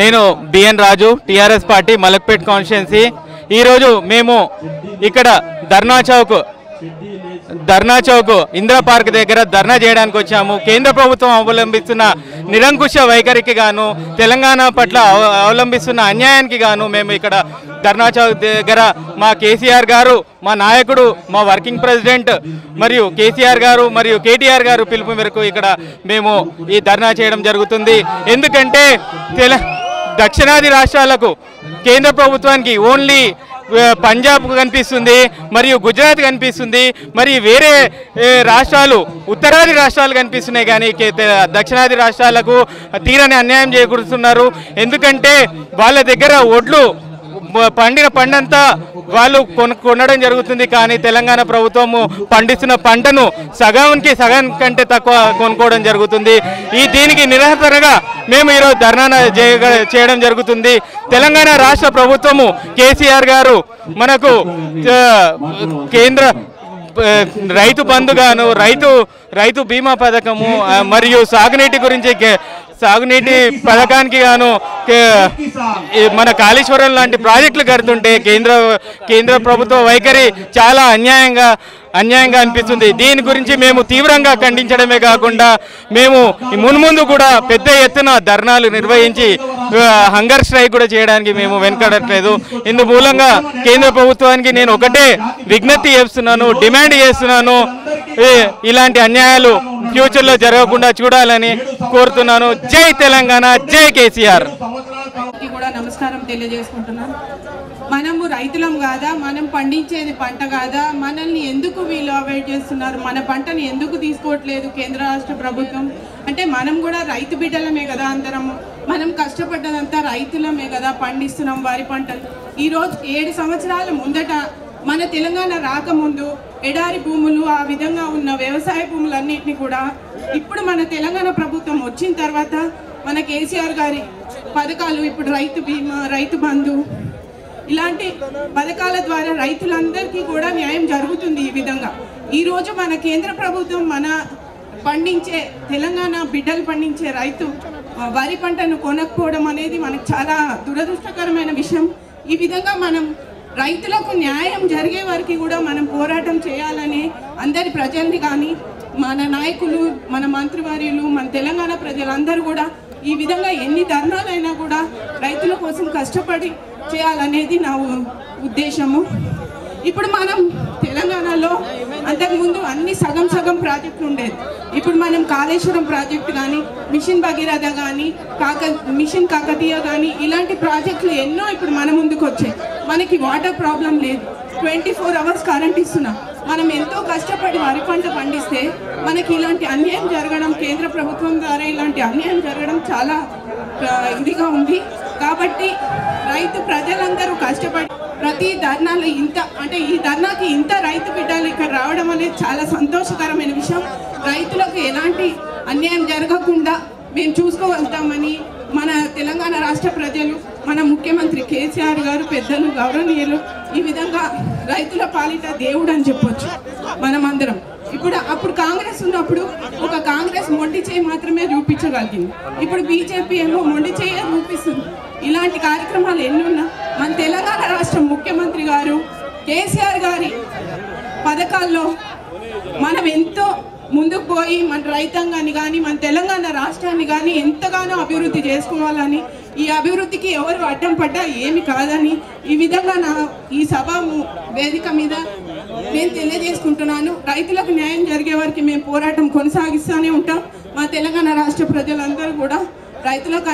నేను బిఎన్ రాజు, TRS party Malakpet constituency. ఈరోజు మేము ఇక్కడ ధర్నా చౌక్ ఇందిరా పార్క్ దగ్గర ధర్నా చేయడానికి వచ్చాము. కేంద్ర ప్రభుత్వం అవలంబిస్తున్న నిరంకుశ వైఖరికి గాను, తెలంగాణ పట్ల అవలంబిస్తున్న అన్యాయానికి గాను మేము ఇక్కడ ధర్నా చౌక్ దగ్గర మా కేసీఆర్ గారు, మా నాయకుడు, మా వర్కింగ్ ప్రెసిడెంట్ మరియు కేసీఆర్ గారు మరియు కేటీఆర్ గారు పిలుపు మేరకు ఇక్కడ మేము ఈ ధర్నా చేయడం జరుగుతుంది. ఎందుకంటే దక్షిణాది రాష్ట్రాలకు కేంద్ర ప్రభుత్వానికి ఓన్లీ పంజాబ్ కనిపిస్తుంది మరియు గుజరాత్ కనిపిస్తుంది, మరి వేరే రాష్ట్రాలు ఉత్తరాది రాష్ట్రాలు కనిపిస్తున్నాయి. కానీ దక్షిణాది రాష్ట్రాలకు తీరని అన్యాయం చేకూరుస్తున్నారు. ఎందుకంటే వాళ్ళ దగ్గర ఒడ్లు పండిన పంటంతా వాళ్ళు కొనడం జరుగుతుంది. కానీ తెలంగాణ ప్రభుత్వము పండిస్తున్న పంటను సగం కంటే తక్కువ కొనుక్కోవడం జరుగుతుంది. దీనికి నిరసనగా మేము ఈరోజు ధర్నా చేయడం జరుగుతుంది. తెలంగాణ రాష్ట్ర ప్రభుత్వము కేసీఆర్ గారు మనకు కేంద్ర రైతు బంధుగాను, రైతు బీమా పథకము మరియు సాగునీటి పథకానికి గాను మన కాళేశ్వరం లాంటి ప్రాజెక్టులు కడుతుంటే కేంద్ర ప్రభుత్వ వైఖరి చాలా అన్యాయంగా అనిపిస్తుంది. దీని గురించి మేము తీవ్రంగా ఖండించడమే కాకుండా మేము మున్ముందు కూడా పెద్ద ఎత్తున ధర్నాలు నిర్వహించి హంగర్ స్ట్రైక్ కూడా చేయడానికి మేము వెనకడట్లేదు. ఇందు మూలంగా కేంద్ర ప్రభుత్వానికి నేను ఒకటే విజ్ఞప్తి చేస్తున్నాను, డిమాండ్ చేస్తున్నాను, ఇలాంటి అన్యాయాలు ఫ్యూచర్లో జరగకుండా చూడాలని కోరుతున్నాను. జై తెలంగాణ, జై కేసీఆర్. నమస్కారం తెలియజేసుకుంటున్నాను. మనము రైతులం కాదా? మనం పండించేది పంట కాదా? మనల్ని ఎందుకు వీళ్ళు అవాయిడ్ చేస్తున్నారు? మన పంటని ఎందుకు తీసుకోవట్లేదు కేంద్ర రాష్ట్ర ప్రభుత్వం? అంటే మనం కూడా రైతు బిడ్డలమే కదా, అందరము మనం కష్టపడ్డదంతా రైతులమే కదా, పండిస్తున్నాం వరి పంటలు. ఈరోజు 7 సంవత్సరాల ముందట మన తెలంగాణ రాకముందు ఎడారి భూములు, ఆ విధంగా ఉన్న వ్యవసాయ భూములన్నింటినీ కూడా ఇప్పుడు మన తెలంగాణ ప్రభుత్వం వచ్చిన తర్వాత మన కేసీఆర్ గారి పథకాలు, ఇప్పుడు రైతు బీమా, రైతు బంధు, ఇలాంటి పథకాల ద్వారా రైతులందరికీ కూడా న్యాయం జరుగుతుంది. ఈ విధంగా ఈరోజు మన కేంద్ర ప్రభుత్వం మన పండించే తెలంగాణ బిడ్డలు పండించే వరి పంటను కొనకపోవడం అనేది మనకు చాలా దురదృష్టకరమైన విషయం. ఈ విధంగా మనం రైతులకు న్యాయం జరిగే వరకు కూడా మనం పోరాటం చేయాలని అందరి ప్రజల్ని కానీ, మన నాయకులు, మన మంత్రివర్యులు, మన తెలంగాణ ప్రజలందరూ కూడా ఈ విధంగా ఎన్ని ధర్నాలైనా కూడా రైతుల కోసం కష్టపడి చేయాలనేది నా ఉద్దేశము. ఇప్పుడు మనం తెలంగాణలో అంతకుముందు అన్ని సగం ప్రాజెక్టులు ఉండేది. ఇప్పుడు మనం కాళేశ్వరం ప్రాజెక్టు కానీ, మిషన్ భగీరథ కానీ, మిషన్ కాకతీయ కానీ, ఇలాంటి ప్రాజెక్టులు ఎన్నో ఇప్పుడు మన ముందుకు వచ్చాయి. మనకి వాటర్ ప్రాబ్లం లేదు, 24 అవర్స్ కరెంట్ ఇస్తున్నాం. మనం ఎంతో కష్టపడి వరి పంట పండిస్తే మనకి ఇలాంటి అన్యాయం జరగడం, కేంద్ర ప్రభుత్వం ద్వారా ఇలాంటి అన్యాయం జరగడం చాలా ఇదిగా ఉంది. కాబట్టి ప్రజలందరూ కష్టపడి ప్రతి ధర్నాలు ఈ ధర్నాకి ఇంత రైతు బిడ్డలు ఇక్కడ రావడం అనేది చాలా సంతోషకరమైన విషయం. రైతులకు ఎలాంటి అన్యాయం జరగకుండా మేము చూసుకోగలుగుతామని మన తెలంగాణ రాష్ట్ర ప్రజలు, మన ముఖ్యమంత్రి కేసీఆర్ గారు, పెద్దలు, గౌరవనీయులు ఈ విధంగా రైతుల పాలిట దేవుడు అని చెప్పొచ్చు మనమందరం. అప్పుడు కాంగ్రెస్ ఉన్నప్పుడు ఒక కాంగ్రెస్ మొండి చేయి మాత్రమే చూపించగలిగింది. ఇప్పుడు బీజేపీ ఏమో మొండి చేయ చూపిస్తుంది. ఇలాంటి కార్యక్రమాలు ఎన్నున్నా మన తెలంగాణ రాష్ట్ర ముఖ్యమంత్రి గారు కేసీఆర్ గారి పథకాల్లో మనం ఎంతో ముందుకు పోయి మన రైతాంగాన్ని కానీ, మన తెలంగాణ రాష్ట్రాన్ని కానీ ఎంతగానో అభివృద్ధి చేసుకోవాలని, ఈ అభివృద్ధికి ఎవరు అడ్డం పడ్డా ఏమి కాదని ఈ విధంగా ఈ సభ వేదిక మీద నేను తెలియజేసుకుంటున్నాను. రైతులకు న్యాయం జరిగే వరకు మేము పోరాటం కొనసాగిస్తూనే ఉంటాం. మా తెలంగాణ రాష్ట్ర ప్రజలందరూ కూడా రైతులకు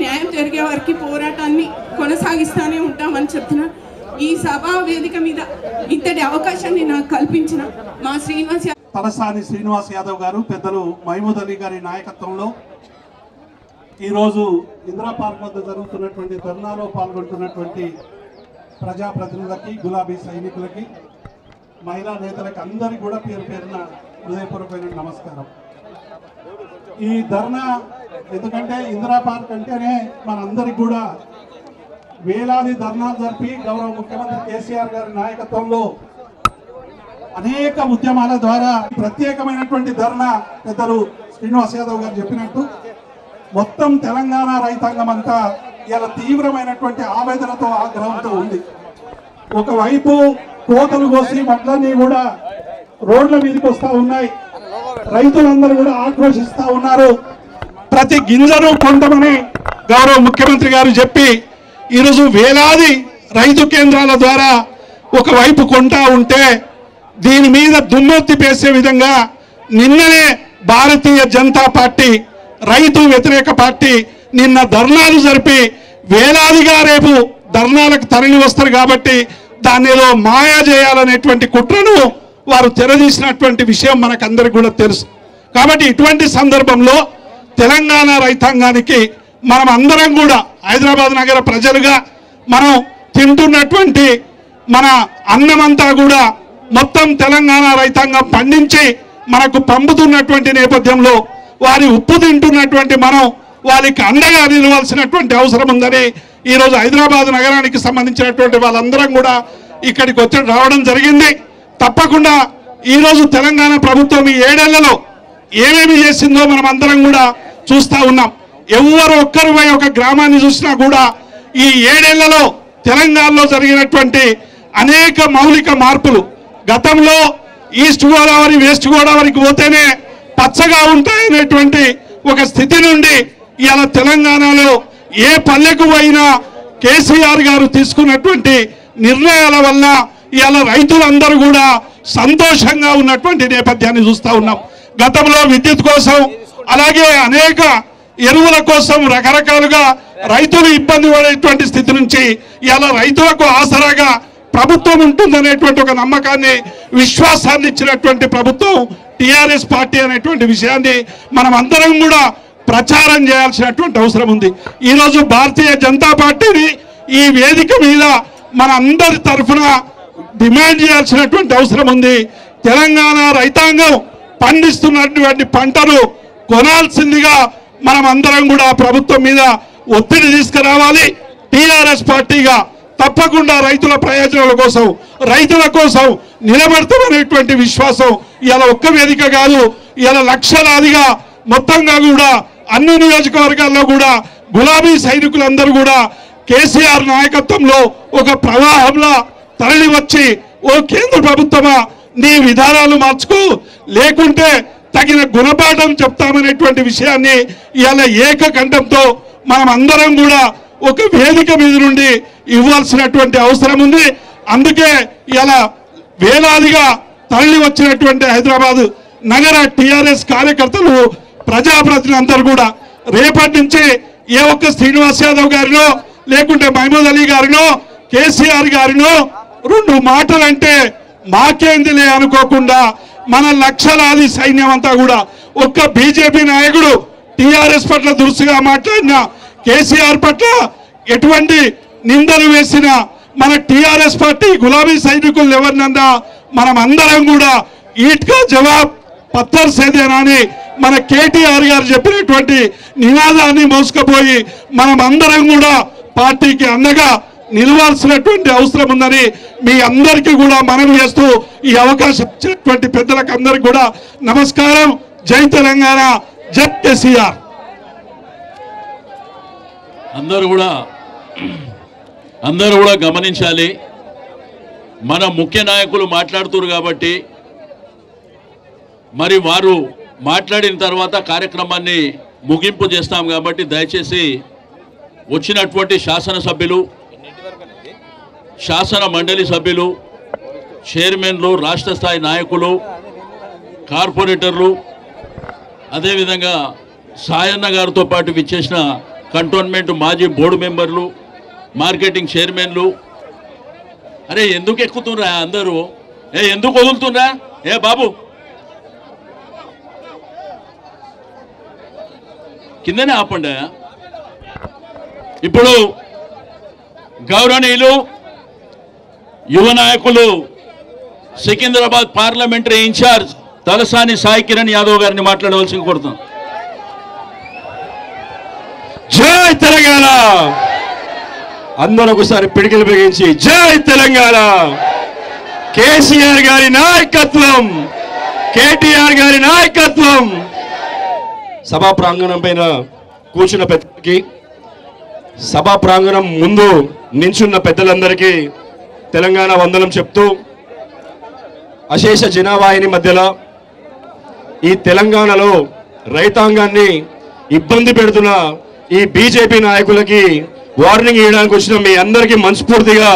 న్యాయం జరిగే వరకు పోరాటాన్ని కొనసాగిస్తూనే ఉంటామని చెప్తున్నాను. ఈ సభా వేదిక మీద ఇంతటి అవకాశాన్ని నాకు కల్పించిన మా తలసాని శ్రీనివాస్ యాదవ్ గారు, పెద్దలు మహమూద్ అలీ గారి నాయకత్వంలో ఈరోజు ఇందిరా పార్క్ వద్ద జరుగుతున్నటువంటి ధర్నాలో పాల్గొంటున్నటువంటి ప్రజాప్రతినిధులకి, గులాబీ సైనికులకి, మహిళా నేతలకి అందరికీ కూడా పేరు పేరున హృదయపూర్వకమైన నమస్కారం. ఈ ధర్నా ఎందుకంటే ఇందిరా పార్క్ అంటేనే మనందరికి కూడా వేలాది ధర్నాలు జరిపి గౌరవ ముఖ్యమంత్రి కేసీఆర్ గారి నాయకత్వంలో అనేక ఉద్యమాల ద్వారా ప్రత్యేకమైనటువంటి ధర్నా పెద్దలు శ్రీనివాస్ యాదవ్ గారు చెప్పినట్టు మొత్తం తెలంగాణ రైతాంగం అంతా ఇలా తీవ్రమైనటువంటి ఆవేదనతో ఆగ్రహంతో ఉంది. ఒకవైపు కోతలు కోసి వడ్లన్నీ కూడా రోడ్ల మీదకి వస్తా ఉన్నాయి, రైతులందరూ కూడా ఆక్రోశిస్తా ఉన్నారు. ప్రతి గింజను కొంటమని గౌరవ ముఖ్యమంత్రి గారు చెప్పి ఈరోజు వేలాది రైతు కేంద్రాల ద్వారా ఒకవైపు కొంటా ఉంటే దీని మీద దుమ్మెత్తి పేసే విధంగా నిన్ననే భారతీయ జనతా పార్టీ రైతు వ్యతిరేక పార్టీ నిన్న ధర్నాలు జరిపి వేలాదిగా రేపు ధర్నాలకు తరలి వస్తారు కాబట్టి దాన్ని ఏదో మాయా చేయాలనేటువంటి కుట్రను వారు తెరదీసినటువంటి విషయం మనకందరికి కూడా తెలుసు. కాబట్టి ఇటువంటి సందర్భంలో తెలంగాణ రైతాంగానికి మనం అందరం కూడా హైదరాబాద్ నగర ప్రజలుగా మనం తింటున్నటువంటి మన అన్నమంతా కూడా మొత్తం తెలంగాణ రైతాంగం పండించి మనకు పంపుతున్నటువంటి నేపథ్యంలో వారి ఉప్పు తింటున్నటువంటి మనం వారికి అండగా నిలవాల్సినటువంటి అవసరం ఉందని ఈరోజు హైదరాబాద్ నగరానికి సంబంధించినటువంటి వాళ్ళందరం కూడా ఇక్కడికి వచ్చి రావడం జరిగింది. తప్పకుండా ఈరోజు తెలంగాణ ప్రభుత్వం ఈ 7 ఏళ్లలో ఏమేమి చేసిందో మనం అందరం కూడా చూస్తూ ఉన్నాం. ఎవరు ఒక్కరు పోయి ఒక గ్రామాన్ని చూసినా కూడా ఈ 7 ఏళ్లలో తెలంగాణలో జరిగినటువంటి అనేక మౌలిక మార్పులు, గతంలో ఈస్ట్ గోదావరి వెస్ట్ గోదావరికి పోతేనే పచ్చగా ఉంటాయనేటువంటి ఒక స్థితి నుండి ఇవాళ తెలంగాణలో ఏ పల్లెకు పోయినా కేసీఆర్ గారు తీసుకున్నటువంటి నిర్ణయాల వల్ల ఇవాళ రైతులందరూ కూడా సంతోషంగా ఉన్నటువంటి నేపథ్యాన్ని చూస్తూ ఉన్నాం. గతంలో విద్యుత్ కోసం అలాగే అనేక ఎరువుల కోసం రకరకాలుగా రైతులు ఇబ్బంది పడేటువంటి స్థితి నుంచి ఇవాళ రైతులకు ఆసరాగా ప్రభుత్వం ఉంటుందనేటువంటి ఒక నమ్మకాన్ని విశ్వాసాన్ని ఇచ్చినటువంటి ప్రభుత్వం టిఆర్ఎస్ పార్టీ అనేటువంటి విషయాన్ని మనం అందరం కూడా ప్రచారం చేయాల్సినటువంటి అవసరం ఉంది. ఈరోజు భారతీయ జనతా పార్టీని ఈ వేదిక మీద మన అందరి తరఫున డిమాండ్ చేయాల్సినటువంటి అవసరం ఉంది. తెలంగాణ రైతాంగం పండిస్తున్నటువంటి పంటను కొనాల్సిందిగా మనం అందరం కూడా ప్రభుత్వం మీద ఒత్తిడి తీసుకురావాలి. టిఆర్ఎస్ పార్టీగా తప్పకుండా రైతుల ప్రయోజనాల కోసం రైతుల కోసం నిలబడతామనేటువంటి విశ్వాసం ఇలా ఒక్క వేదిక కాదు, ఇలా లక్షలాదిగా మొత్తంగా కూడా అన్ని నియోజకవర్గాల్లో కూడా గులాబీ సైనికులందరూ కూడా కేసీఆర్ నాయకత్వంలో ఒక ప్రవాహంలో తరలి వచ్చి ఓ కేంద్ర ప్రభుత్వమా నీ విధానాలు మార్చుకో, లేకుంటే తగిన గుణపాఠం చెప్తామనేటువంటి విషయాన్ని ఇవాళ ఏకకంఠంతో మనం అందరం కూడా ఒక వేదిక మీద నుండి ఇవ్వాల్సినటువంటి అవసరం ఉంది. అందుకే ఇలా వేలాదిగా తరలి వచ్చినటువంటి హైదరాబాద్ నగర టిఆర్ఎస్ కార్యకర్తలు ప్రజాప్రతినిధులందరూ కూడా రేపటి నుంచి ఏ ఒక్క శ్రీనివాస్ యాదవ్ గారినో లేకుంటే మహమూద్ అలీ గారినో కేసీఆర్ గారినో 2 మాటలంటే మాకేందిలే అనుకోకుండా మన లక్షలాది సైన్యం అంతా కూడా ఒక్క బీజేపీ నాయకుడు టిఆర్ఎస్ పట్ల దురుసుగా మాట్లాడిన కేసీఆర్ పట్ల ఎటువంటి నిందలు వేసిన మన టిఆర్ఎస్ పార్టీ గులాబీ సైనికులు ఎవరినన్నా మనం అందరం కూడా ఈట్కా జవాబ్ పత్తర్ సేదేనా అని మన కేటీఆర్ గారు చెప్పినటువంటి నినాదాన్ని మోసుకుపోయి మనం అందరం కూడా పార్టీకి అండగా నిలవాల్సినటువంటి అవసరం ఉందని మీ అందరికీ కూడా మనవి చేస్తూ ఈ అవకాశం ఇచ్చినటువంటి పెద్దలకు అందరికీ కూడా నమస్కారం. జై తెలంగాణ, జై కేసీఆర్. అందరూ కూడా గమనించాలి. మన ముఖ్య నాయకులు మాట్లాడుతున్నారు కాబట్టి మరి వారు మాట్లాడిన తర్వాత కార్యక్రమాన్ని ముగింపు చేస్తాం కాబట్టి దయచేసి వచ్చినటువంటి శాసనసభ్యులు, శాసన మండలి సభ్యులు, చైర్మన్లు, రాష్ట్ర స్థాయి నాయకులు, కార్పొరేటర్లు, అదేవిధంగా సాయన్న గారితో పాటు విచ్చేసిన కంటోన్మెంట్ మాజీ బోర్డు మెంబర్లు, మార్కెటింగ్ చైర్మన్లు, అరే ఎందుకు ఎక్కుతుండ్రా అందరూ, ఎందుకు వదులుతుండ్రా, బాబు కిందనే ఆపండి. ఇప్పుడు గౌరవనీయులు యువ నాయకులు సికింద్రాబాద్ పార్లమెంటరీ ఇన్ఛార్జ్ తలసాని సాయి కిరణ్ యాదవ్ గారిని మాట్లాడవలసింది కోరుతాం. జై తెలంగాణ. అందరూ ఒకసారి పిడికిలు బిగించి జై తెలంగాణ. కేసీఆర్ గారి నాయకత్వం, కేటీఆర్ గారి నాయకత్వం, సభా ప్రాంగణం పైన కూర్చున్న పెద్దలకి, సభా ప్రాంగణం ముందు నించున్న పెద్దలందరికీ తెలంగాణ వందనం చెప్తూ, అశేష జనావాహిని మధ్యలో ఈ తెలంగాణలో రైతాంగాన్ని ఇబ్బంది పెడుతున్న ఈ బీజేపీ నాయకులకి వార్నింగ్ ఇవ్వడానికి వచ్చిన మీ అందరికీ మనస్ఫూర్తిగా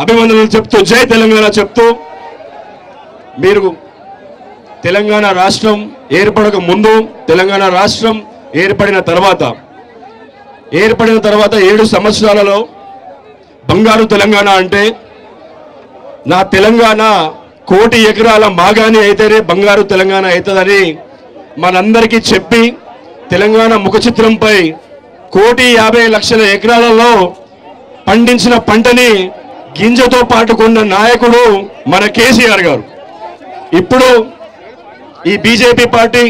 అభివందనలు చెప్తూ, జై తెలంగాణ చెప్తూ, మీరు తెలంగాణ రాష్ట్రం ఏర్పడక ముందు, తెలంగాణ రాష్ట్రం ఏర్పడిన తర్వాత 7 సంవత్సరాలలో బంగారు తెలంగాణ అంటే నా తెలంగాణ 1 కోటి ఎకరాల మాగాని అయితేనే బంగారు తెలంగాణ అవుతుందని మనందరికీ చెప్పి, తెలంగాణ ముఖ చిత్రంపై 1,50,00,000 ఎకరాలలో పండించిన పంటని గింజతో పాటు కొన్న నాయకుడు మన కేసీఆర్ గారు. ఇప్పుడు ఈ బీజేపీ పార్టీ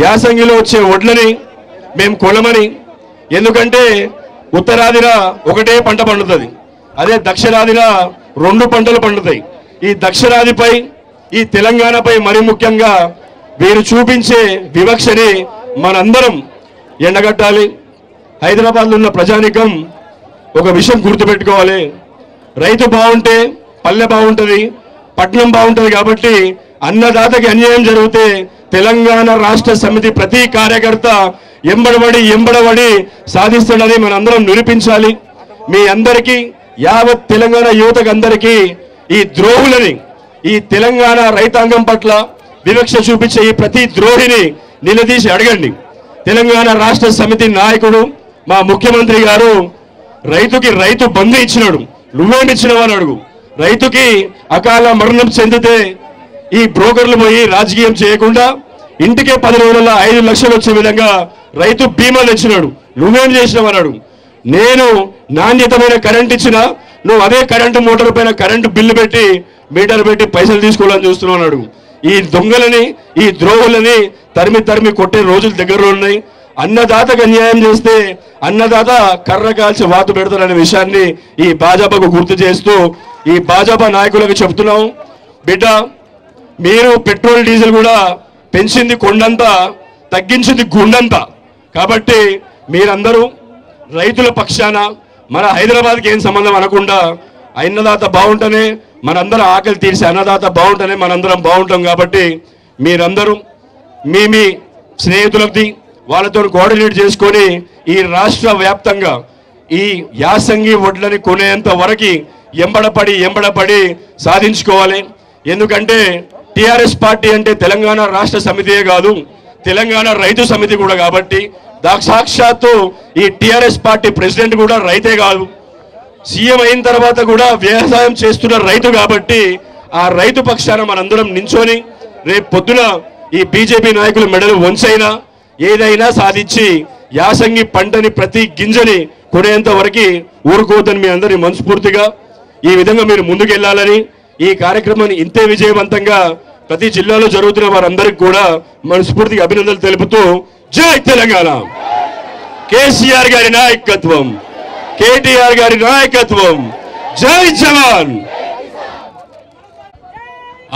యాసంగిలో వచ్చే వడ్లని మేము కొనమని, ఎందుకంటే ఉత్తరాదిన ఒకటే పంట పండుతుంది, అదే దక్షిణాదిన 2 పంటలు పండుతాయి. ఈ దక్షిణాదిపై, ఈ తెలంగాణపై మరి ముఖ్యంగా వీరు చూపించే వివక్షని మనందరం ఎండగట్టాలి. హైదరాబాద్లో ఉన్న ప్రజానికం ఒక విషయం గుర్తుపెట్టుకోవాలి, రైతు బాగుంటే పల్లె బాగుంటుంది, పట్టణం బాగుంటుంది. కాబట్టి అన్నదాతకి అన్యాయం జరిగితే తెలంగాణ రాష్ట్ర సమితి ప్రతి కార్యకర్త ఎంబడబడి సాధిస్తాడని మనందరం నిరూపించాలి. మీ అందరికీ, యావత్ తెలంగాణ యువతకు అందరికీ ఈ ద్రోహులని, ఈ తెలంగాణ రైతాంగం పట్ల వివక్ష చూపించే ఈ ప్రతి ద్రోహిని నిలదీసి అడగండి. తెలంగాణ రాష్ట్ర సమితి నాయకుడు మా ముఖ్యమంత్రి గారు రైతుకి రైతు బంధు ఇచ్చినాడు, నువ్వేమిచ్చినావు అని అడుగు. రైతుకి అకాల మరణం చెందితే ఈ బ్రోకర్లు పోయి రాజకీయం చేయకుండా ఇంటికే 10 రోజుల్లో 5 లక్షలు వచ్చే విధంగా రైతు బీమాలు ఇచ్చినాడు, నువ్వేం చేసినావు అని అడుగు. నేను నాణ్యతమైన కరెంట్ ఇచ్చినా నువ్వు అదే కరెంటు మోటార్ పైన కరెంటు బిల్లు పెట్టి మీటర్ పెట్టి పైసలు తీసుకోవాలని చూస్తున్నావు అన్నాడు. ఈ దొంగలని, ఈ ద్రోహులని తరిమి కొట్టే రోజులు దగ్గరలో ఉన్నాయి. అన్నదాతకు అన్యాయం చేస్తే అన్నదాత కర్ర కాల్చి వాత పెడతారనే విషయాన్ని ఈ భాజపాకు గుర్తు చేస్తూ ఈ భాజపా నాయకులకు చెప్తున్నాం, బిడ్డ మీరు పెట్రోల్ డీజిల్ కూడా పెంచింది కొండంతా, తగ్గించింది గుండంతా. కాబట్టి మీరందరూ రైతుల పక్షాన, మన హైదరాబాద్కి ఏం సంబంధం అనకుండా అన్నదాత బాగుంటేనే మనందరం ఆకలి తీర్చి, అన్నదాత బాగుంటేనే మనందరం బాగుంటాం. కాబట్టి మీరందరూ మీ స్నేహితులకి వాళ్ళతో కోఆర్డినేట్ చేసుకొని ఈ రాష్ట్ర వ్యాప్తంగా ఈ యాసంగి వడ్లని కొనేంత వరకు ఎంబడపడి సాధించుకోవాలి. ఎందుకంటే టిఆర్ఎస్ పార్టీ అంటే తెలంగాణ రాష్ట్ర సమితియే కాదు, తెలంగాణ రైతు సమితి కూడా. కాబట్టి సాక్షాత్తు ఈ టిఆర్ఎస్ పార్టీ ప్రెసిడెంట్ కూడా రైతే కాదు, సీఎం అయిన తర్వాత కూడా వ్యవసాయం చేస్తున్న రైతు. కాబట్టి ఆ రైతు పక్షాన మనందరం నించొని రేపు పొద్దున ఈ బీజేపీ నాయకుల మెడలు వంచైనా ఏదైనా సాధించి యాసంగి పంటని ప్రతి గింజని కొనేంత వరకు ఊరుకోవద్దని మీ అందరినీ మనస్ఫూర్తిగా ఈ విధంగా మీరు ముందుకెళ్లాలని, ఈ కార్యక్రమాన్ని ఇంతే విజయవంతంగా ప్రతి జిల్లాలో జరుగుతున్న వారందరికీ కూడా మనస్ఫూర్తిగా అభినందనలు తెలుపుతూ, జై తెలంగాణ, కేసీఆర్ గారి నాయకత్వం, కేటీఆర్ గారి నాయకత్వం, జై జవాన్.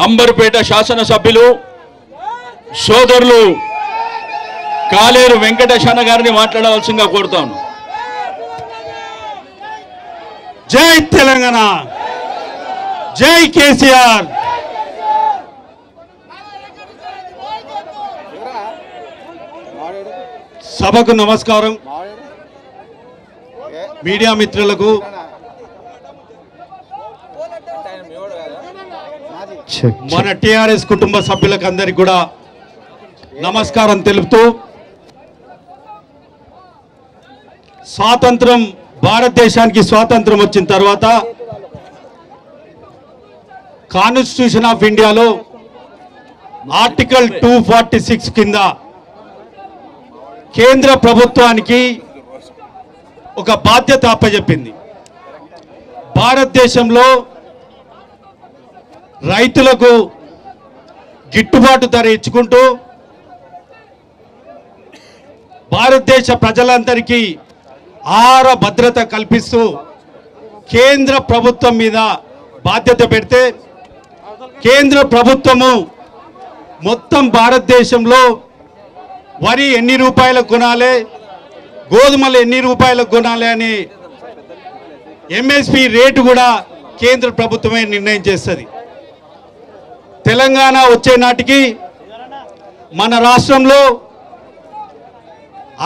అంబర్పేట శాసనసభ్యులు సోదరులు కాలేరు వెంకటేశన్న గారిని మాట్లాడవలసిందిగా కోరుతాను. జై తెలంగాణ, జై కేసీఆర్. సభకు నమస్కారం. మీడియా మిత్రులకు, మన టిఆర్ఎస్ కుటుంబ సభ్యులకు అందరికీ కూడా నమస్కారం తెలుపుతూ, స్వాతంత్రం, భారతదేశానికి స్వాతంత్రం వచ్చిన తర్వాత కాన్స్టిట్యూషన్ ఆఫ్ ఇండియాలో ఆర్టికల్ 246 కింద కేంద్ర ప్రభుత్వానికి ఒక బాధ్యత అప్పచెప్పింది. భారతదేశంలో రైతులకు గిట్టుబాటు ధర ఇచ్చుకుంటూ భారతదేశ ప్రజలందరికీ ఆహార భద్రత కల్పిస్తూ కేంద్ర ప్రభుత్వం మీద బాధ్యత పెడితే, కేంద్ర ప్రభుత్వము మొత్తం భారతదేశంలో వరి ఎన్ని రూపాయలకు కొనాలి, గోధుమలు ఎన్ని రూపాయలకు కొనాలి అని ఎంఎస్పి రేటు కూడా కేంద్ర ప్రభుత్వమే నిర్ణయం చేస్తుంది. తెలంగాణ వచ్చే నాటికి మన రాష్ట్రంలో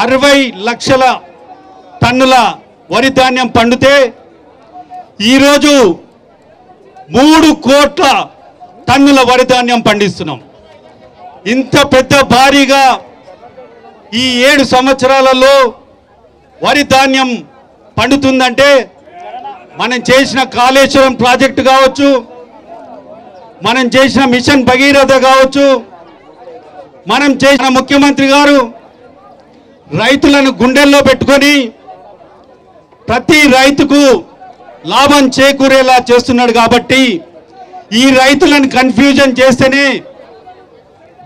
60 లక్షల టన్నుల వరి ధాన్యం పండితే ఈరోజు 3 కోట్ల టన్నుల వరి ధాన్యం పండిస్తున్నాం. ఇంత పెద్ద భారీగా ఈ 7 సంవత్సరాలలో వరి ధాన్యం పండుతుందంటే మనం చేసిన కాళేశ్వరం ప్రాజెక్టు కావచ్చు, మనం చేసిన మిషన్ భగీరథ కావచ్చు, మనం చేసిన ముఖ్యమంత్రి గారు రైతులను గుండెల్లో పెట్టుకొని ప్రతి రైతుకు లాభం చేకూరేలా చేస్తున్నాడు. కాబట్టి ఈ రైతులను కన్ఫ్యూజన్ చేస్తేనే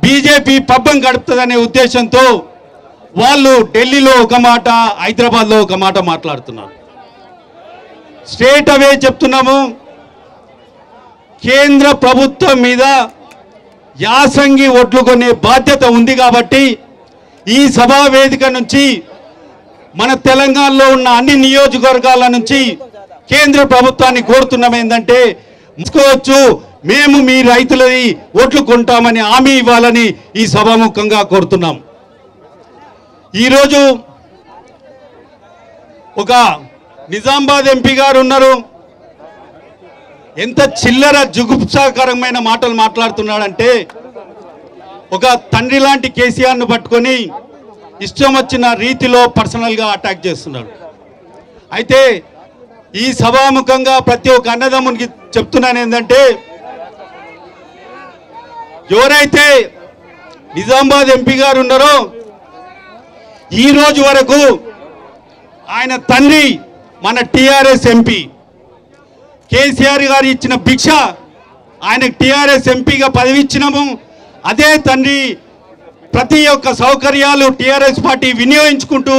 బీజేపీ పబ్బం గడుపుతుందనే ఉద్దేశంతో వాళ్ళు ఢిల్లీలో ఒక మాట, హైదరాబాద్లో ఒక మాట మాట్లాడుతున్నారు. స్ట్రేట్ అవే చెప్తున్నాము, కేంద్ర ప్రభుత్వం మీద యాసంగి ఓట్లు కొనే బాధ్యత ఉంది. కాబట్టి ఈ సభా వేదిక నుంచి మన తెలంగాణలో ఉన్న అన్ని నియోజకవర్గాల నుంచి కేంద్ర ప్రభుత్వాన్ని కోరుతున్నాం ఏంటంటే, ముసుకోవచ్చు మేము మీ రైతులని ఓట్లు కొంటామని హామీ ఇవ్వాలని ఈ సభాముఖంగా కోరుతున్నాం. ఈరోజు ఒక నిజామాబాద్ ఎంపీ గారు ఉన్నారు, ఎంత చిల్లర జుగుప్సాకరమైన మాటలు మాట్లాడుతున్నాడంటే, ఒక తండ్రి లాంటి కేసీఆర్ను పట్టుకొని ఇష్టం వచ్చిన రీతిలో పర్సనల్గా అటాక్ చేస్తున్నాడు. అయితే ఈ సభాముఖంగా ప్రతి ఒక్క అన్నదమ్మునికి చెప్తున్నాను ఏంటంటే, ఎవరైతే నిజామాబాద్ ఎంపీ గారు ఉన్నారో ఈ రోజు వరకు ఆయన తండ్రి మన టిఆర్ఎస్ ఎంపీ కేసీఆర్ గారు ఇచ్చిన భిక్ష, ఆయనకు టిఆర్ఎస్ ఎంపీగా పదవి ఇచ్చినాము. అదే తండ్రి ప్రతి ఒక్క సౌకర్యాలు టిఆర్ఎస్ పార్టీ వినియోగించుకుంటూ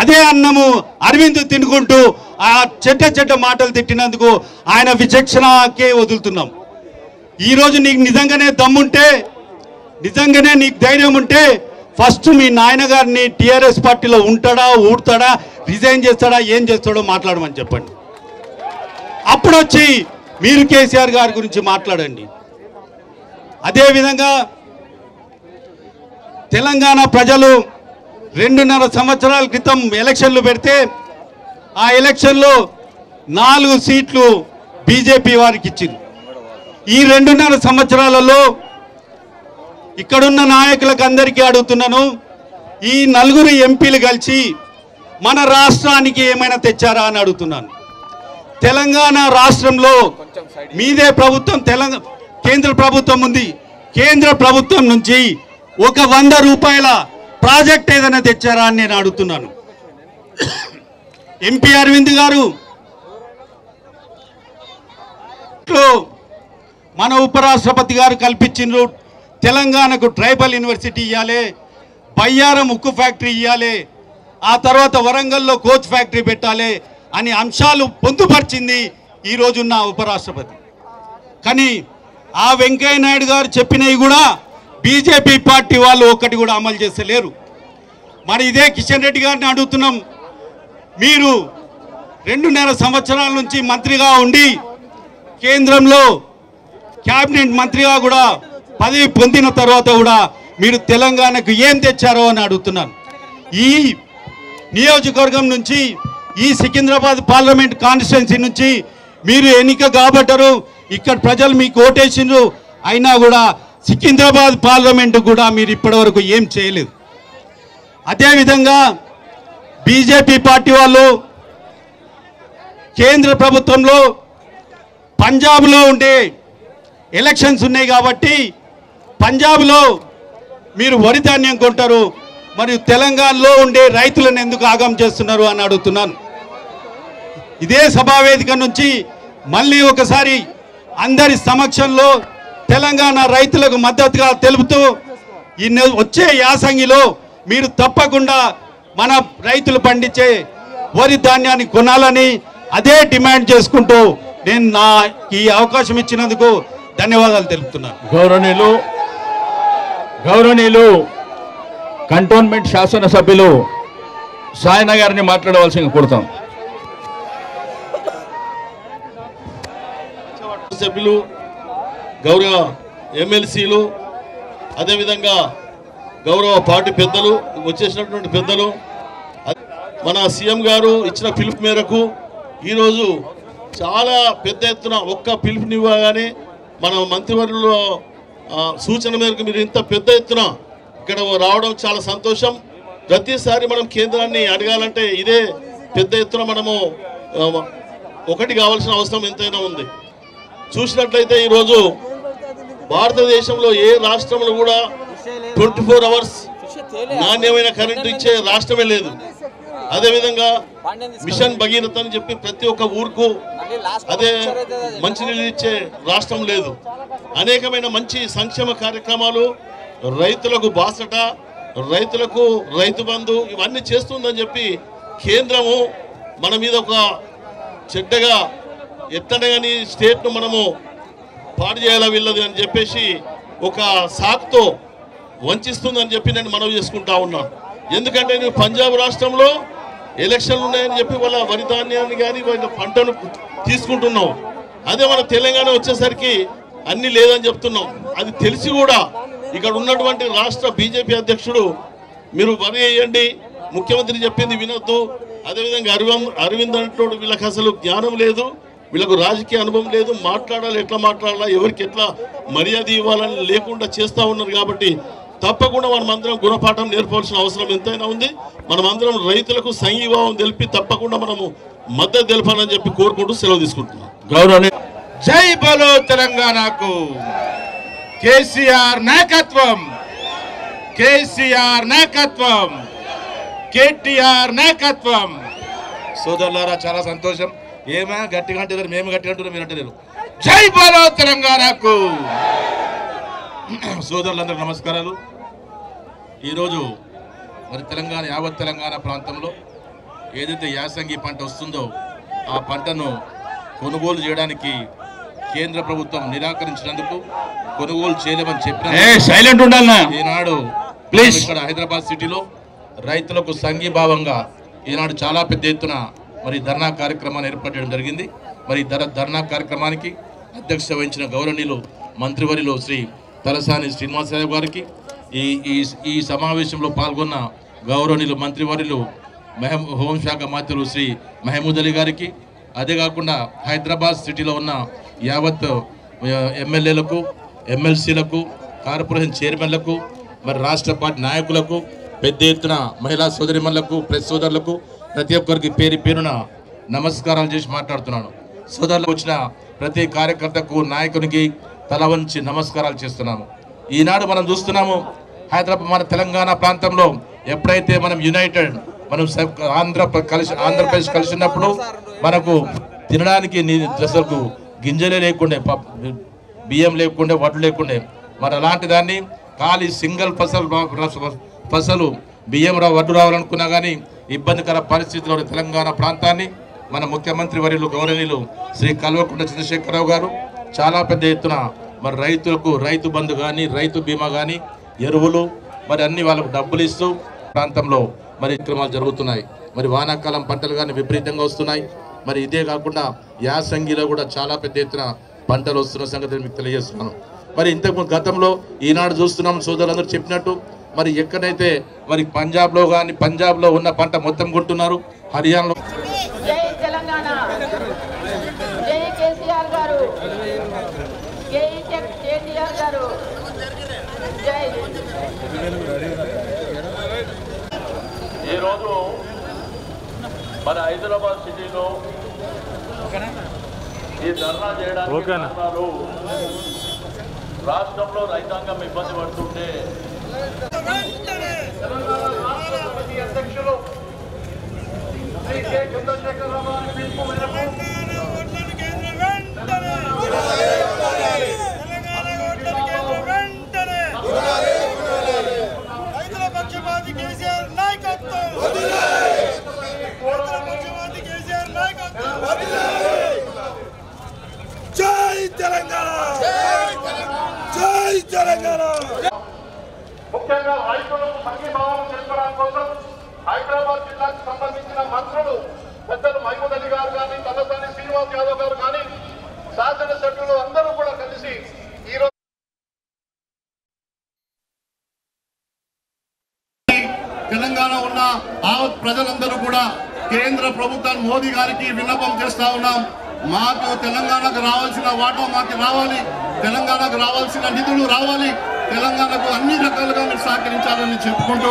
అదే అన్నము అరవింద్ తినుకుంటూ ఆ చెడ్డ మాటలు తిట్టినందుకు ఆయన విచక్షణకే వదులుతున్నాం. ఈరోజు నీకు నిజంగానే దమ్ముంటే, నిజంగానే నీకు ధైర్యం ఉంటే ఫస్ట్ మీ నాయనగారిని టిఆర్ఎస్ పార్టీలో ఉంటాడా, ఊడతాడా, రిజైన్ చేస్తాడా, ఏం చేస్తాడో మాట్లాడమని చెప్పండి. అప్పుడు వచ్చి మీరు కేసీఆర్ గారి గురించి మాట్లాడండి. అదేవిధంగా తెలంగాణ ప్రజలు 2.5 సంవత్సరాల క్రితం ఎలక్షన్లు పెడితే ఆ ఎలక్షన్లో 4 సీట్లు బీజేపీ వారికి ఇచ్చింది. ఈ 2.5 సంవత్సరాలలో ఇక్కడున్న నాయకులకు అందరికీ అడుగుతున్నాను, ఈ 4 ఎంపీలు కలిసి మన రాష్ట్రానికి ఏమైనా తెచ్చారా అని అడుగుతున్నాను. తెలంగాణ రాష్ట్రంలో మీదే ప్రభుత్వం, కేంద్ర ప్రభుత్వం ఉంది. కేంద్ర ప్రభుత్వం నుంచి ఒక 100 రూపాయల ప్రాజెక్ట్ ఏదైనా తెచ్చారా అని నేను అడుగుతున్నాను. ఎంపీ అరవింద్ గారు మన ఉపరాష్ట్రపతి గారు కల్పించిండ్రు, తెలంగాణకు ట్రైబల్ యూనివర్సిటీ ఇవ్వాలి, బయ్యారం ఉక్కు ఫ్యాక్టరీ ఇవ్వాలి, ఆ తర్వాత వరంగల్లో కోచ్ ఫ్యాక్టరీ పెట్టాలి అని అంశాలు పొందుపరిచింది ఈరోజున్న ఉపరాష్ట్రపతి. కానీ ఆ వెంకయ్య నాయుడు గారు చెప్పినవి కూడా బీజేపీ పార్టీ వాళ్ళు ఒక్కటి కూడా అమలు చేస్తలేరు. మరి ఇదే కిషన్ రెడ్డి గారిని అడుగుతున్నాం, మీరు 2.5 సంవత్సరాల నుంచి మంత్రిగా ఉండి కేంద్రంలో క్యాబినెట్ మంత్రిగా కూడా పదవి పొందిన తర్వాత కూడా మీరు తెలంగాణకు ఏం తెచ్చారో అని అడుగుతున్నాను. ఈ నియోజకవర్గం నుంచి, ఈ సికింద్రాబాద్ పార్లమెంట్ కాన్స్టిట్యున్సీ నుంచి మీరు ఎన్నిక కాబట్టారు, ఇక్కడ ప్రజలు మీకు ఓటేసిండ్రు, అయినా కూడా సికింద్రాబాద్ పార్లమెంటు కూడా మీరు ఇప్పటివరకు ఏం చేయలేదు. అదేవిధంగా బీజేపీ పార్టీ వాళ్ళు కేంద్ర ప్రభుత్వంలో పంజాబ్లో ఉండే ఎలక్షన్స్ ఉన్నాయి కాబట్టి పంజాబ్లో మీరు వరి ధాన్యం కొంటారు, మరియు తెలంగాణలో ఉండే రైతులను ఎందుకు ఆగం చేస్తున్నారు అని అడుగుతున్నాను. ఇదే సభావేదిక నుంచి మళ్ళీ ఒకసారి అందరి సమక్షంలో తెలంగాణ రైతులకు మద్దతుగా తెలుపుతూ ఈ వచ్చే యాసంగిలో మీరు తప్పకుండా మన రైతులు పండించే వరి ధాన్యాన్ని కొనాలని అదే డిమాండ్ చేసుకుంటూ నేను ఈ అవకాశం ఇచ్చినందుకు ధన్యవాదాలు తెలుపుతున్నాను. గౌరవనీయులు కంటోన్మెంట్ శాసనసభ్యులు సాయన గారిని మాట్లాడవలసింది కోరుతాం. సభ్యులు, గౌరవ ఎమ్మెల్సీలు, అదేవిధంగా గౌరవ పార్టీ పెద్దలు, వచ్చేసినటువంటి పెద్దలు, మన సీఎం గారు ఇచ్చిన పిలుపు మేరకు ఈరోజు చాలా పెద్ద ఎత్తున ఒక్క పిలుపునివ్వగానే మన మంత్రివర్యుల సూచన మేరకు మీరు ఇంత పెద్ద ఎత్తున ఇక్కడ రావడం చాలా సంతోషం. ప్రతిసారి మనం కేంద్రాన్ని అడగాలంటే ఇదే పెద్ద ఎత్తున మనము ఒకటి కావాల్సిన అవసరం ఎంతైనా ఉంది. చూసినట్లయితే ఈరోజు భారతదేశంలో ఏ రాష్ట్రంలో కూడా 24 అవర్స్ నాణ్యమైన కరెంటు ఇచ్చే రాష్ట్రమే లేదు. అదేవిధంగా మిషన్ భగీరథ అని చెప్పి ప్రతి ఒక్క ఊరుకు అదే మంచినీళ్ళు ఇచ్చే రాష్ట్రం లేదు. అనేకమైన మంచి సంక్షేమ కార్యక్రమాలు, రైతులకు బాసట, రైతులకు రైతు బంధు ఇవన్నీ చేస్తుందని చెప్పి కేంద్రము మన మీద ఒక చెడ్డగా ఎత్తనగాని స్టేట్ను మనము పాడు చేయాల వీళ్ళది అని చెప్పేసి ఒక సాకుతో వంచిస్తుందని చెప్పి నేను మనవి చేసుకుంటా ఉన్నాను. ఎందుకంటే నేను పంజాబ్ రాష్ట్రంలో ఎలక్షన్లు ఉన్నాయని చెప్పి వాళ్ళ వరి ధాన్యాన్ని కానీ వాళ్ళ పంటను తీసుకుంటున్నాం. అదే మన తెలంగాణ వచ్చేసరికి అన్ని లేదని చెప్తున్నాం. అది తెలిసి కూడా ఇక్కడ ఉన్నటువంటి రాష్ట్ర బీజేపీ అధ్యక్షుడు మీరు వరి వేయండి, ముఖ్యమంత్రి చెప్పింది వినొద్దు, అదేవిధంగా అరవింద్ అంటోడు వీళ్ళకి అసలు జ్ఞానం లేదు, వీళ్ళకు రాజకీయ అనుభవం లేదు, మాట్లాడాలి ఎట్లా మాట్లాడాలా, ఎవరికి ఎట్లా మర్యాద ఇవ్వాలని లేకుండా చేస్తూ ఉన్నారు. కాబట్టి తప్పకుండా మనమందరం గుణపాఠం నేర్పాల్సిన అవసరం ఎంతైనా ఉంది. మనమందరం రైతులకు సంఘీభావం తెలిపి తప్పకుండా మనము మద్దతు తెలపాలని చెప్పి కోరుకుంటూ సెలవు తీసుకుంటున్నాం. గౌరవనీయ జై బలో తెలంగాణకు, కేసీఆర్ నాయకత్వం, కేసీఆర్ నాయకత్వం, కేటీఆర్ నాయకత్వం. సోదరులారా చాలా సంతోషం. ఏమా గట్టిగా అంటారు, మేము గట్టిగా అంటున్నాం, మీరు అంటారు. జై బలో తెలంగాణకు. సోదరులందరూ నమస్కారాలు. ఈరోజు మరి తెలంగాణ, యావత్ తెలంగాణ ప్రాంతంలో ఏదైతే యాసంగి పంట వస్తుందో ఆ పంటను కొనుగోలు చేయడానికి కేంద్ర ప్రభుత్వం నిరాకరించినందుకు కొనుగోలు చేయలేమని చెప్పిన ఈనాడు ఇక్కడ హైదరాబాద్ సిటీలో రైతులకు సంఘీభావంగా ఈనాడు చాలా పెద్ద ఎత్తున మరి ధర్నా కార్యక్రమాన్ని ఏర్పాటు చేయడం జరిగింది. మరి ధర్నా కార్యక్రమానికి అధ్యక్షత వహించిన గౌరవనీయులు మంత్రివర్యులు శ్రీ తలసాని శ్రీనివాసరావు గారికి, ఈ సమావేశంలో పాల్గొన్న గౌరవనీయులు మంత్రివర్యులు హోంశాఖ మంత్రులు శ్రీ మహమూద్ అలీ గారికి, అదే కాకుండా హైదరాబాద్ సిటీలో ఉన్న యావత్ ఎమ్మెల్యేలకు, ఎమ్మెల్సీలకు, కార్పొరేషన్ చైర్మన్లకు, మరి రాష్ట్ర పార్టీ నాయకులకు, పెద్ద ఎత్తున మహిళా సోదరిమణులకు, ప్రెస్ సోదరులకు ప్రతి ఒక్కరికి పేరు పేరున నమస్కారాలు చేసి మాట్లాడుతున్నాను. సోదరులకు వచ్చిన ప్రతి కార్యకర్తకు, నాయకునికి తల వంచి నమస్కారాలు చేస్తున్నాము. ఈనాడు మనం చూస్తున్నాము హైదరాబాద్, మన తెలంగాణ ప్రాంతంలో ఎప్పుడైతే మనం యునైటెడ్, మనం ఆంధ్రప్రదేశ్ కలిసినప్పుడు మనకు తినడానికి అసలు గింజలే లేకుండే, బియ్యం లేకుండే, వడ్లు లేకుండే. మరి అలాంటి దాన్ని ఖాళీ సింగిల్ ఫసలు బియ్యం వడ్డు రావాలనుకున్నా కానీ ఇబ్బందికర పరిస్థితిలో తెలంగాణ ప్రాంతాన్ని మన ముఖ్యమంత్రి వర్యులు గౌరవనీయులు శ్రీ కల్వకుంట్ల చంద్రశేఖరరావు గారు చాలా పెద్ద ఎత్తున మరి రైతులకు రైతు బంధు కానీ, రైతు బీమా కానీ, ఎరువులు మరి అన్ని వాళ్ళకు డబ్బులు ఇస్తూ ప్రాంతంలో మరి కార్యక్రమాలు జరుగుతున్నాయి. మరి వానాకాలం పంటలు కానీ విపరీతంగా వస్తున్నాయి. మరి ఇదే కాకుండా యాసంగిలో కూడా చాలా పెద్ద ఎత్తున పంటలు వస్తున్న సంగతి మీకు తెలియజేస్తున్నాను. మరి ఇంతకు గతంలో ఈనాడు చూస్తున్నాం సోదరులందరూ చెప్పినట్టు, మరి ఎక్కడైతే మరి పంజాబ్లో ఉన్న పంట మొత్తం కొంటున్నారు, హర్యానాలో. జై తెలంగాణ, జై కేసీఆర్ గారు, జై కేటీఆర్ గారు, జై. ఈరోజు మన హైదరాబాద్ సిటీలో ఈ ధర్నా చేయడానికి కారణాలు, రాష్ట్రంలో రైతాంగం ఇబ్బంది పడుతుంటే అధ్యక్షులు శ్రీ కె చంద్రశేఖరరావు గారి పిలుపు మేరకు జై తెలంగాణ, జై తెలంగాణ. ముఖ్యంగా రైతులకు సంఘీభావం తెలుపడం కోసం హైదరాబాద్ జిల్లాకు సంబంధించిన మంత్రులు పెద్దలు మహమూద్ అలీ గారు కానీ, తలసాని శ్రీనివాస్ యాదవ్ గారు కానీ, శాసనసభ్యులు అందరూ కూడా కలిసి ఈరోజు తెలంగాణ ఉన్న ప్రజలందరూ కూడా కేంద్ర ప్రభుత్వం మోదీ గారికి విన్నపం చేస్తా ఉన్నాం. మాకు తెలంగాణకు రావాల్సిన వాటా మాకు రావాలి, తెలంగాణకు రావాల్సిన నిధులు రావాలి, తెలంగాణకు అన్ని రకాలుగా మీరు సహకరించాలని చెప్పుకుంటూ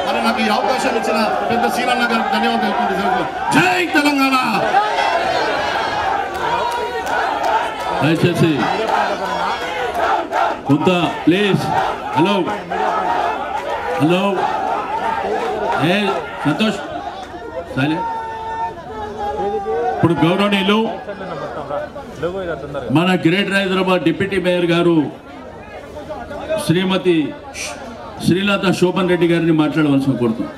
మరి నాకు ఈ అవకాశం ఇచ్చిన పెద్ద సీనన్న గారికి ధన్యవాదాలు తెలుపుకుంటూ జై తెలంగాణ. దయచేసి కొంత please. Hello hello A Santosh silent. ఇప్పుడు గౌరవనీయులు మన గ్రేటర్ హైదరాబాద్ డిప్యూటీ మేయర్ గారు శ్రీమతి శ్రీలత శోభన్ రెడ్డి గారిని మాట్లాడవలసిన కోరుతున్నాం.